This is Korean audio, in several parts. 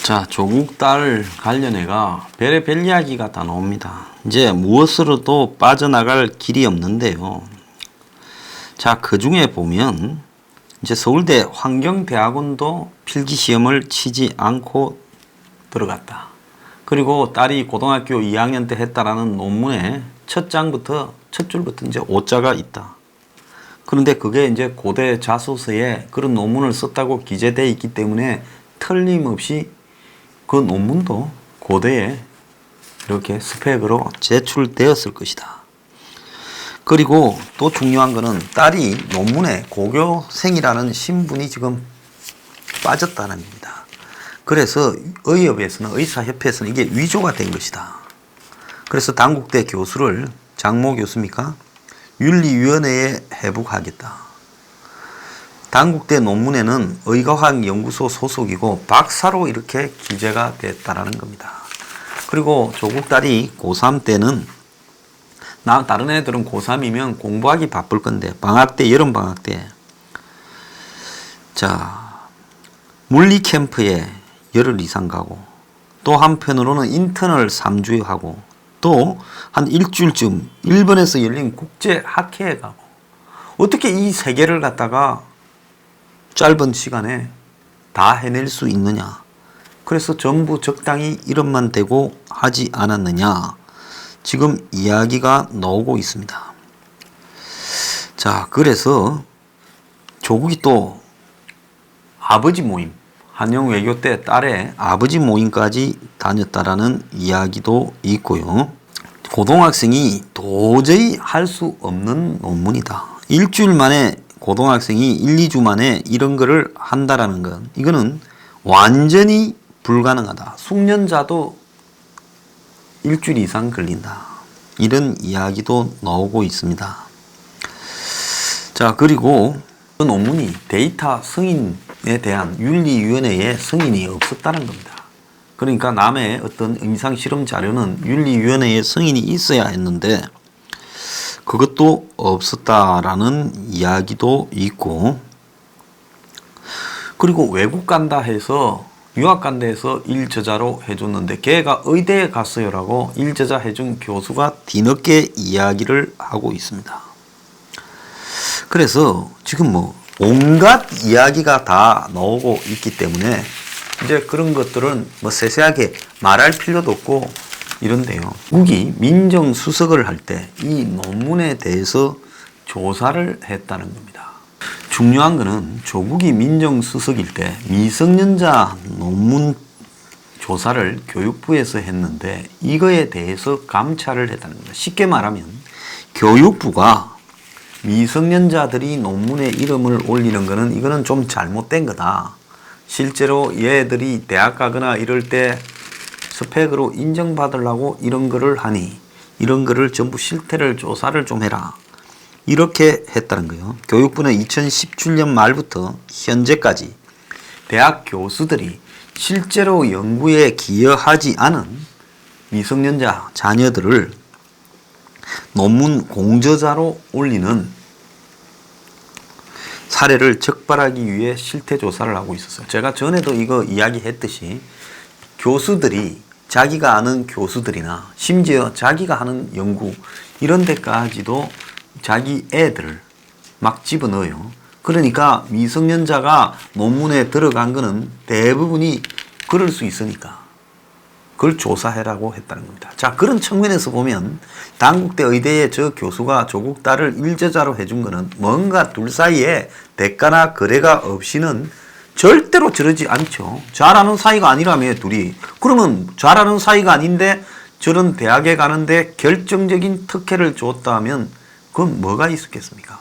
자, 조국 딸 관련해가 별의별 이야기가 다 나옵니다. 이제 무엇으로도 빠져나갈 길이 없는데요. 자, 그 중에 보면 이제 서울대 환경대학원도 필기시험을 치지 않고 들어갔다. 그리고 딸이 고등학교 2학년 때 했다라는 논문에 첫 줄부터 이제 오자가 있다. 그런데 그게 이제 고대 자소서에 그런 논문을 썼다고 기재되어 있기 때문에 틀림없이 그 논문도 고대에 이렇게 스펙으로 제출되었을 것이다. 그리고 또 중요한 거는 딸이 논문에 고교생이라는 신분이 지금 빠졌다는 겁니다. 그래서 의협에서는, 의사협회에서는 이게 위조가 된 것이다. 그래서 단국대 교수를, 장모 교수입니까? 윤리위원회에 회부하겠다. 단국대 논문에는 의과학연구소 소속이고 박사로 이렇게 기재가 됐다라는 겁니다. 그리고 조국 딸이 고3 때는, 다른 애들은 고3이면 공부하기 바쁠 건데, 방학 때, 여름방학 때, 자, 물리 캠프에 열흘 이상 가고, 또 한편으로는 인턴을 3주 하고, 또 한 일주일쯤 일본에서 열린 국제학회에 가고, 어떻게 이 세 개를 갖다가 짧은 시간에 다 해낼 수 있느냐. 그래서 전부 적당히 이름만 대고 하지 않았느냐. 지금 이야기가 나오고 있습니다. 자, 그래서 조국이 또 아버지 모임, 한영 외교 때 딸의 아버지 모임까지 다녔다라는 이야기도 있고요. 고등학생이 도저히 할 수 없는 논문이다. 일주일 만에 고등학생이 1, 2주 만에 이런 거를 한다라는 건, 이거는 완전히 불가능하다. 숙련자도 일주일 이상 걸린다. 이런 이야기도 나오고 있습니다. 자, 그리고 그 논문이 데이터 승인에 대한 윤리위원회에 승인이 없었다는 겁니다. 그러니까 남의 어떤 임상실험 자료는 윤리위원회에 승인이 있어야 했는데 그것도 없었다라는 이야기도 있고, 그리고 외국 간다 해서, 유학 간다 해서 일저자로 해줬는데 걔가 의대에 갔어요라고 일저자 해준 교수가 뒤늦게 이야기를 하고 있습니다. 그래서 지금 온갖 이야기가 다 나오고 있기 때문에 이제 그런 것들은 세세하게 말할 필요도 없고 이런데요. 조국이 민정수석을 할 때 이 논문에 대해서 조사를 했다는 겁니다. 중요한 거는 조국이 민정수석일 때 미성년자 논문 조사를 교육부에서 했는데 이거에 대해서 감찰을 했다는 겁니다. 쉽게 말하면 교육부가 미성년자들이 논문에 이름을 올리는 거는 이거는 좀 잘못된 거다. 실제로 얘들이 대학 가거나 이럴 때 스펙으로 인정받으려고 이런 거를 하니 이런 거를 전부 실태를 조사를 좀 해라. 이렇게 했다는 거예요. 교육부는 2017년 말부터 현재까지 대학 교수들이 실제로 연구에 기여하지 않은 미성년자 자녀들을 논문 공저자로 올리는 사례를 적발하기 위해 실태 조사를 하고 있었어요. 제가 전에도 이거 이야기했듯이 교수들이 자기가 아는 교수들이나 심지어 자기가 하는 연구 이런 데까지도 자기 애들을 막 집어넣어요. 그러니까 미성년자가 논문에 들어간 거는 대부분이 그럴 수 있으니까 그걸 조사해라고 했다는 겁니다. 자, 그런 측면에서 보면 단국대 의대의 저 교수가 조국 딸을 일저자로 해준 거는 뭔가 둘 사이에 대가나 거래가 없이는 절대로 저러지 않죠. 잘하는 사이가 아니라며 둘이. 그러면 잘하는 사이가 아닌데 저런 대학에 가는데 결정적인 특혜를 줬다면 그건 뭐가 있었겠습니까?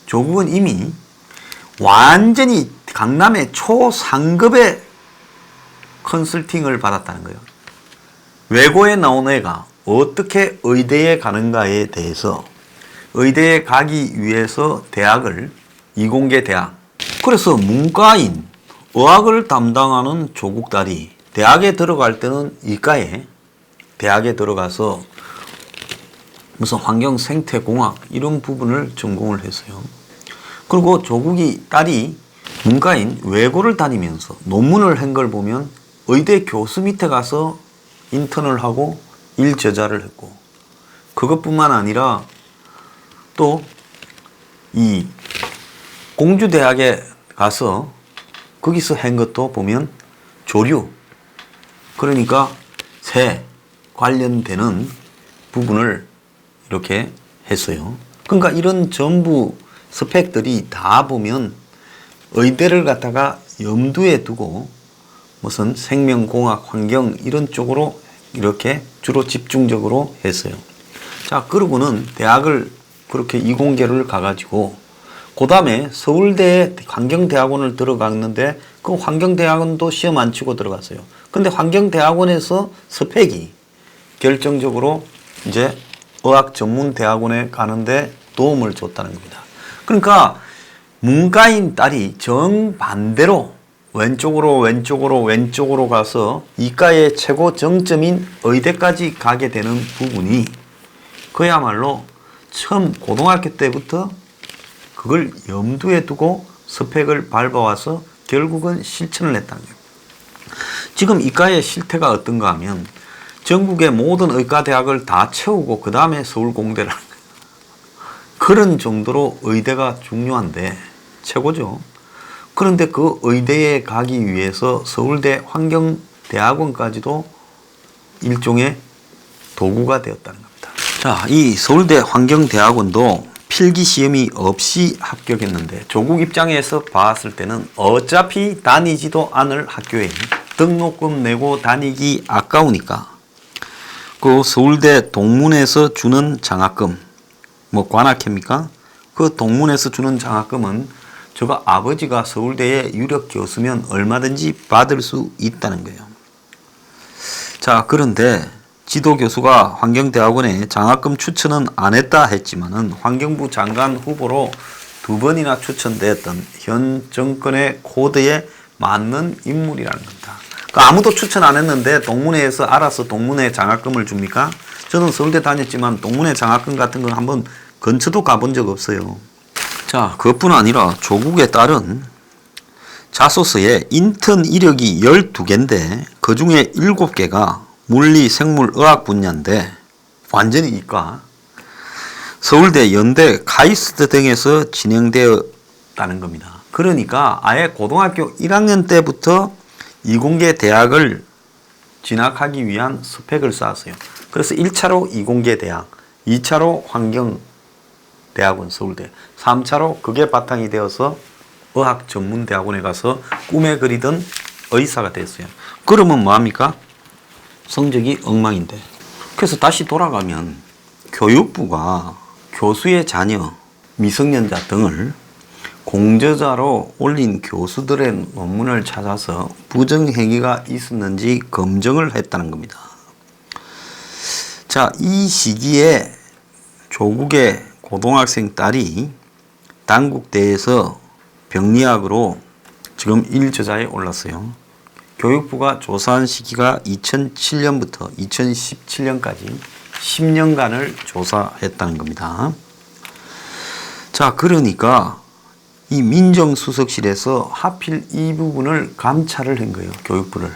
조국은 이미 완전히 강남의 초상급의 컨설팅을 받았다는 거예요. 외고에 나온 애가 어떻게 의대에 가는가에 대해서, 의대에 가기 위해서 대학을, 이공계 대학, 그래서 문과인, 의학을 담당하는 조국 딸이 대학에 들어갈 때는 이과에 대학에 들어가서 무슨 환경생태공학 이런 부분을 전공을 했어요. 그리고 조국이 딸이 문과인 외고를 다니면서 논문을 한 걸 보면 의대 교수 밑에 가서 인턴을 하고 일 저자를 했고, 그것뿐만 아니라 또 이 공주대학에 가서 거기서 한 것도 보면 조류, 그러니까 새 관련되는 부분을 이렇게 했어요. 그러니까 이런 전부 스펙들이 다 보면 의대를 갖다가 염두에 두고 무슨 생명공학, 환경 이런 쪽으로 이렇게 주로 집중적으로 했어요. 자, 그러고는 대학을 그렇게 이공계를 가가지고 그 다음에 서울대 환경대학원을 들어갔는데 그 환경대학원도 시험 안 치고 들어갔어요. 근데 환경대학원에서 스펙이 결정적으로 이제 의학전문대학원에 가는데 도움을 줬다는 겁니다. 그러니까 문과인 딸이 정반대로 왼쪽으로 가서 이과의 최고 정점인 의대까지 가게 되는 부분이 그야말로 처음 고등학교 때부터 그걸 염두에 두고 스펙을 밟아와서 결국은 실천을 했다는 거예요. 지금 이과의 실태가 어떤가 하면 전국의 모든 의과대학을 다 채우고 그 다음에 서울공대라는 거예요. 그런 정도로 의대가 중요한데 최고죠. 그런데 그 의대에 가기 위해서 서울대 환경대학원까지도 일종의 도구가 되었다는 겁니다. 자, 이 서울대 환경대학원도 필기시험이 없이 합격했는데 조국 입장에서 봤을 때는 어차피 다니지도 않을 학교에 등록금 내고 다니기 아까우니까 그 서울대 동문회에서 주는 장학금, 뭐 관악회입니까? 그 동문회에서 주는 장학금은 저거 아버지가 서울대의 유력 교수면 얼마든지 받을 수 있다는 거예요. 자, 그런데 지도교수가 환경대학원에 장학금 추천은 안 했다 했지만은 환경부 장관 후보로 2번이나 추천되었던 현 정권의 코드에 맞는 인물이라는 겁니다. 그러니까 아무도 추천 안 했는데 동문회에서 알아서 동문회 장학금을 줍니까? 저는 서울대 다녔지만 동문회 장학금 같은 건 한번 근처도 가본 적 없어요. 자, 그것뿐 아니라 조국의 딸은 자소서에 인턴 이력이 12개인데 그 중에 7개가 물리, 생물, 의학 분야인데 완전히 이과. 서울대, 연대, 카이스트 등에서 진행되었다는 겁니다. 그러니까 아예 고등학교 1학년 때부터 이공계 대학을 진학하기 위한 스펙을 쌓았어요. 그래서 1차로 이공계 대학, 2차로 환경대학원 서울대, 3차로 그게 바탕이 되어서 의학전문대학원에 가서 꿈에 그리던 의사가 됐어요. 그러면 뭐합니까? 성적이 엉망인데. 그래서 다시 돌아가면 교육부가 교수의 자녀, 미성년자 등을 공저자로 올린 교수들의 논문을 찾아서 부정행위가 있었는지 검증을 했다는 겁니다. 자, 이 시기에 조국의 고등학생 딸이 단국대에서 병리학으로 지금 1저자에 올랐어요. 교육부가 조사한 시기가 2007년부터 2017년까지 10년간을 조사했다는 겁니다. 자, 그러니까 이 민정수석실에서 하필 이 부분을 감찰을 한 거예요. 교육부를.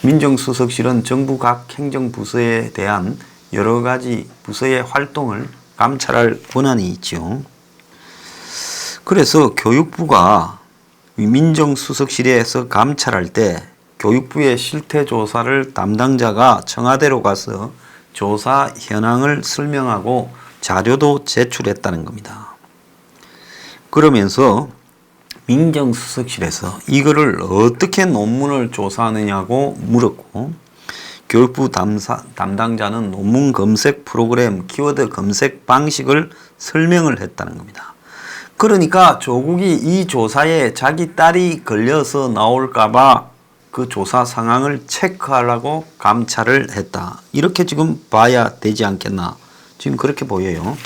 민정수석실은 정부 각 행정부서에 대한 여러 가지 부서의 활동을 감찰할 권한이 있죠. 그래서 교육부가 민정수석실에서 감찰할 때 교육부의 실태조사를 담당자가 청와대로 가서 조사 현황을 설명하고 자료도 제출했다는 겁니다. 그러면서 민정수석실에서 이거를 어떻게 논문을 조사하느냐고 물었고 교육부 담당자는 논문 검색 프로그램, 키워드 검색 방식을 설명을 했다는 겁니다. 그러니까 조국이 이 조사에 자기 딸이 걸려서 나올까봐 그 조사 상황을 체크하려고 감찰을 했다. 이렇게 지금 봐야 되지 않겠나. 지금 그렇게 보여요.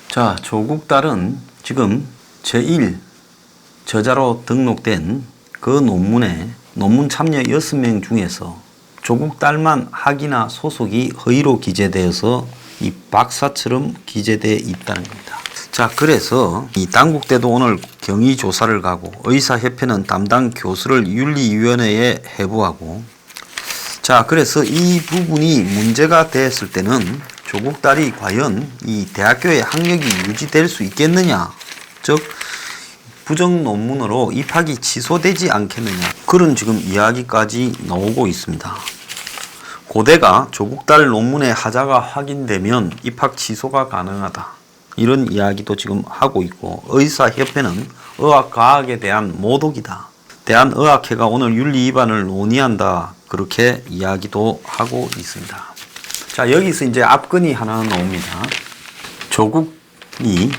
자, 조국 딸은 지금 제1 저자로 등록된 그 논문에 논문 참여 6명 중에서 조국 딸만 학위나 소속이 허위로 기재되어서 이 박사처럼 기재되어 있다는 겁니다. 자, 그래서 이 당국대도 오늘 경위 조사를 가고 의사협회는 담당 교수를 윤리위원회에 해부하고, 자, 그래서 이 부분이 문제가 됐을 때는 조국 딸이 과연 이 대학교의 학력이 유지될 수 있겠느냐, 즉 부정 논문으로 입학이 취소되지 않겠느냐, 그런 지금 이야기까지 나오고 있습니다. 고대가 조국 딸 논문의 하자가 확인되면 입학 취소가 가능하다, 이런 이야기도 지금 하고 있고, 의사협회는 의학과학에 대한 모독이다, 대한의학회가 오늘 윤리 위반을 논의한다, 그렇게 이야기도 하고 있습니다. 자, 여기서 이제 압권이 하나 나옵니다. 조국이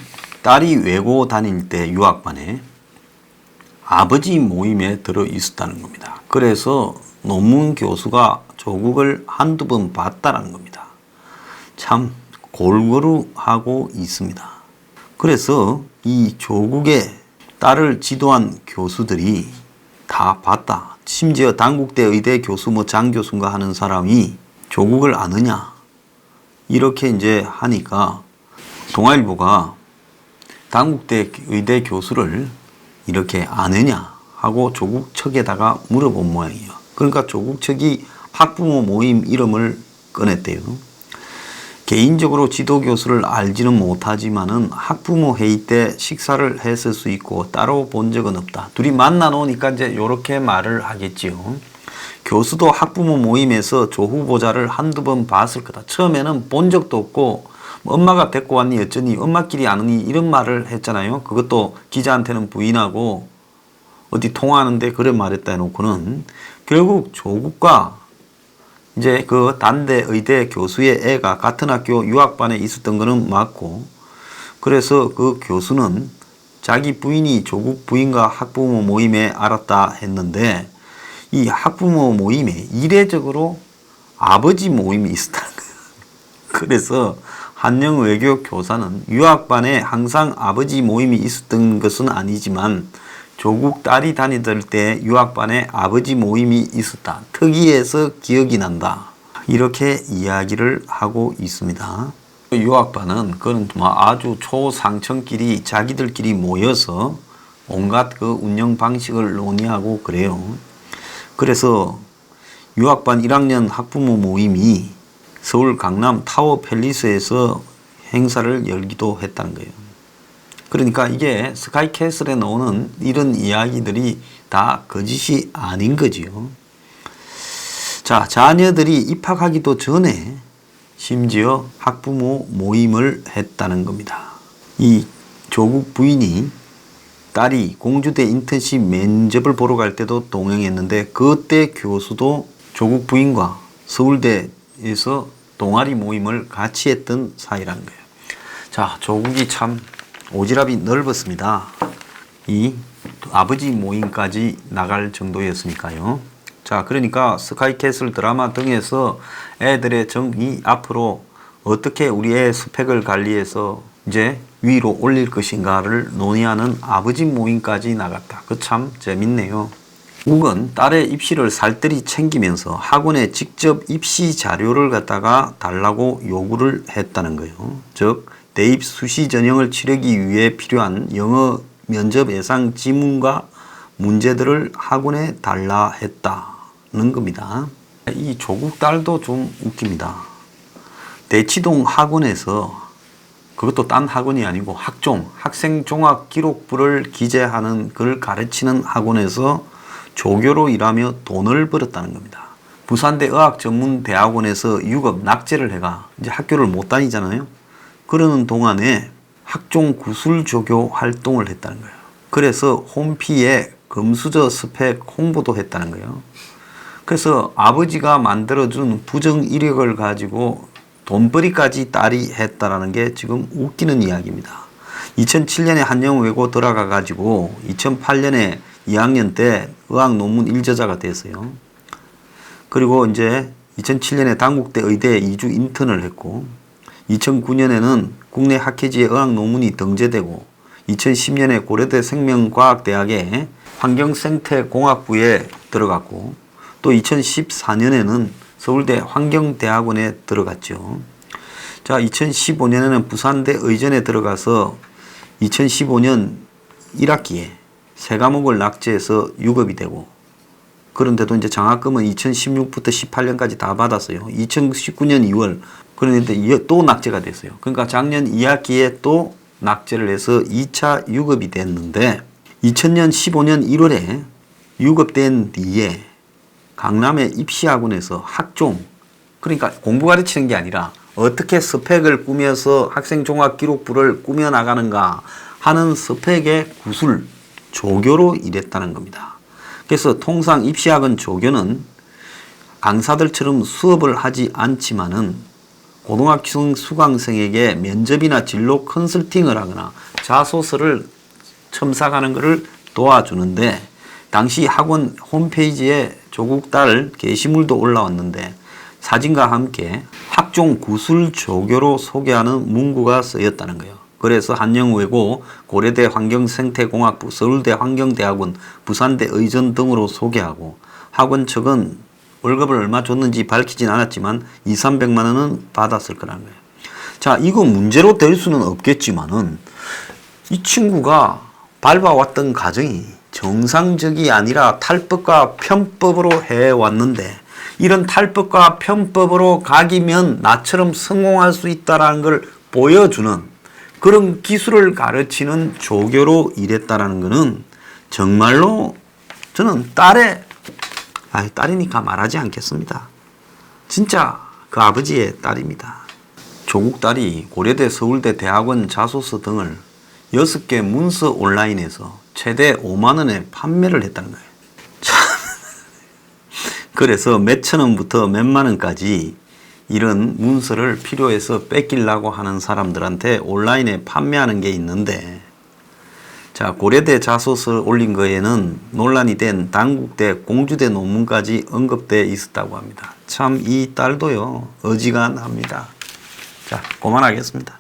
딸이 외고 다닐 때 유학반에 아버지 모임에 들어 있었다는 겁니다. 그래서 논문 교수가 조국을 한두 번 봤다는 겁니다. 참 골고루 하고 있습니다. 그래서 이 조국의 딸을 지도한 교수들이 다 봤다. 심지어 당국대 의대 교수 장 교수인가 하는 사람이 조국을 아느냐, 이렇게 이제 하니까 동아일보가 당국대 의대 교수를 이렇게 아느냐 하고 조국 측에다가 물어본 모양이에요. 그러니까 조국 측이 학부모 모임 이름을 꺼냈대요. 개인적으로 지도교수를 알지는 못하지만은 학부모 회의 때 식사를 했을 수 있고 따로 본 적은 없다. 둘이 만나 놓으니까 이제 요렇게 말을 하겠지요. 교수도 학부모 모임에서 조 후보자를 한두 번 봤을 거다. 처음에는 본 적도 없고 엄마가 데리고 왔니 어쩌니 엄마끼리 아느니 이런 말을 했잖아요. 그것도 기자한테는 부인하고 어디 통화하는데 그래 말했다 해놓고는 결국 조국과 이제 그 단대 의대 교수의 애가 같은 학교 유학반에 있었던 거는 맞고, 그래서 그 교수는 자기 부인이 조국 부인과 학부모 모임에 알았다 했는데, 이 학부모 모임에 이례적으로 아버지 모임이 있었다는 거예요. 그래서 한영 외교 교사는 유학반에 항상 아버지 모임이 있었던 것은 아니지만 조국 딸이 다니던 때 유학반에 아버지 모임이 있었다, 특이해서 기억이 난다, 이렇게 이야기를 하고 있습니다. 유학반은 그건 아주 초상층끼리 자기들끼리 모여서 온갖 그 운영 방식을 논의하고 그래요. 그래서 유학반 1학년 학부모 모임이 서울 강남 타워 팰리스에서 행사를 열기도 했다는 거예요. 그러니까 이게 스카이캐슬에 나오는 이런 이야기들이 다 거짓이 아닌 거지요. 자, 자녀들이 입학하기도 전에 심지어 학부모 모임을 했다는 겁니다. 이 조국 부인이 딸이 공주대 인턴십 면접을 보러 갈 때도 동행했는데 그때 교수도 조국 부인과 서울대에서 동아리 모임을 같이 했던 사이라는 거예요. 자, 조국이 참 오지랖이 넓었습니다. 이 아버지 모임까지 나갈 정도였으니까요. 자, 그러니까 스카이캐슬 드라마 등에서 애들의 정이 앞으로 어떻게 우리의 스펙을 관리해서 이제 위로 올릴 것인가를 논의하는 아버지 모임까지 나갔다. 그 참 재밌네요. 국은 딸의 입시를 살뜰히 챙기면서 학원에 직접 입시 자료를 갖다가 달라고 요구를 했다는 거예요. 즉 대입 수시 전형을 치르기 위해 필요한 영어 면접 예상 지문과 문제들을 학원에 달라 했다는 겁니다. 이 조국 딸도 좀 웃깁니다. 대치동 학원에서, 그것도 딴 학원이 아니고 학종, 학생종합기록부를 기재하는 걸 가르치는 학원에서 조교로 일하며 돈을 벌었다는 겁니다. 부산대 의학전문대학원에서 유급 낙제를 해가 이제 학교를 못 다니잖아요. 그러는 동안에 학종 구술조교 활동을 했다는 거예요. 그래서 홈피에 금수저 스펙 홍보도 했다는 거예요. 그래서 아버지가 만들어준 부정 이력을 가지고 돈벌이까지 딸이 했다라는 게 지금 웃기는 이야기입니다. 2007년에 한영외고 들어가 가지고 2008년에 2학년 때 의학 논문 1저자가 됐어요. 그리고 이제 2007년에 당국대 의대에 2주 인턴을 했고 2009년에는 국내 학회지에 의학 논문이 등재되고 2010년에 고려대 생명과학대학의 환경생태공학부에 들어갔고 또 2014년에는 서울대 환경대학원에 들어갔죠. 자, 2015년에는 부산대 의전에 들어가서 2015년 1학기에 세 과목을 낙제해서 유급이 되고, 그런데도 이제 장학금은 2016부터 18년까지 다 받았어요. 2019년 2월 그런데 또 낙제가 됐어요. 그러니까 작년 2학기에 또 낙제를 해서 2차 유급이 됐는데 2000년 15년 1월에 유급된 뒤에 강남의 입시학원에서 학종, 그러니까 공부 가르치는 게 아니라 어떻게 스펙을 꾸며서 학생 종합 기록부를 꾸며 나가는가 하는 스펙의 구술, 조교로 일했다는 겁니다. 그래서 통상 입시학원 조교는 강사들처럼 수업을 하지 않지만은 고등학생 수강생에게 면접이나 진로 컨설팅을 하거나 자소서를 첨삭하는 것을 도와주는데, 당시 학원 홈페이지에 조국 딸 게시물도 올라왔는데 사진과 함께 학종 구술 조교로 소개하는 문구가 쓰였다는 거예요. 그래서 한영외고, 고려대 환경생태공학부, 서울대 환경대학원, 부산대 의전 등으로 소개하고, 학원 측은 월급을 얼마 줬는지 밝히진 않았지만 200~300만 원은 받았을 거라는 거예요. 자, 이거 문제로 될 수는 없겠지만은 이 친구가 밟아왔던 과정이 정상적이 아니라 탈법과 편법으로 해왔는데, 이런 탈법과 편법으로 각이면 나처럼 성공할 수 있다는 걸 보여주는 그런 기술을 가르치는 조교로 일했다는 것은 정말로 저는 딸이니까 말하지 않겠습니다. 진짜 그 아버지의 딸입니다. 조국 딸이 고려대, 서울대, 대학원 자소서 등을 6개 문서 온라인에서 최대 5만 원에 판매를 했다는 거예요. 그래서 몇천 원부터 몇만 원까지 이런 문서를 필요해서 뺏기려고 하는 사람들한테 온라인에 판매하는 게 있는데, 자, 고려대 자소서 올린 거에는 논란이 된 단국대, 공주대 논문까지 언급되어 있었다고 합니다. 참 이 딸도요, 어지간합니다. 자, 그만하겠습니다.